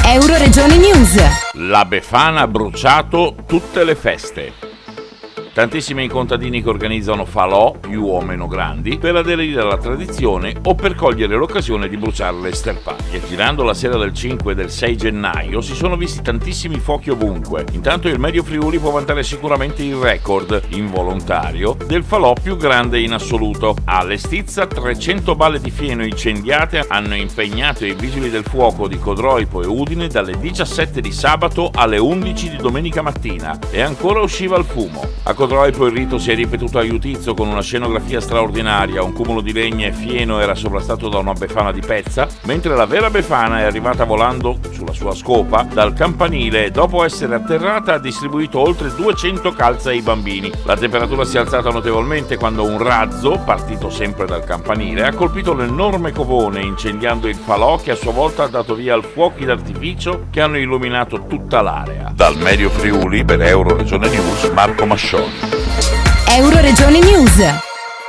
Euroregione News. La Befana ha bruciato tutte le feste. Tantissimi contadini che organizzano falò, più o meno grandi, per aderire alla tradizione o per cogliere l'occasione di bruciare le sterpaglie. Girando la sera del 5 e del 6 gennaio si sono visti tantissimi fuochi ovunque. Intanto il Medio Friuli può vantare sicuramente il record, involontario, del falò più grande in assoluto. A Lestizza 300 balle di fieno incendiate hanno impegnato i vigili del fuoco di Codroipo e Udine dalle 17 di sabato alle 11 di domenica mattina e ancora usciva il fumo. A Codroipo il rito si è ripetuto a Iutizzo con una scenografia straordinaria, un cumulo di legna e fieno era sovrastato da una befana di pezza, mentre la vera befana è arrivata volando sulla sua scopa dal campanile e dopo essere atterrata ha distribuito oltre 200 calze ai bambini. La temperatura si è alzata notevolmente quando un razzo, partito sempre dal campanile, ha colpito l'enorme covone incendiando il falò che a sua volta ha dato via al fuochi d'artificio che hanno illuminato tutta l'area. Dal Medio Friuli per Euroregione News, Marco Mascioni. Euroregione News.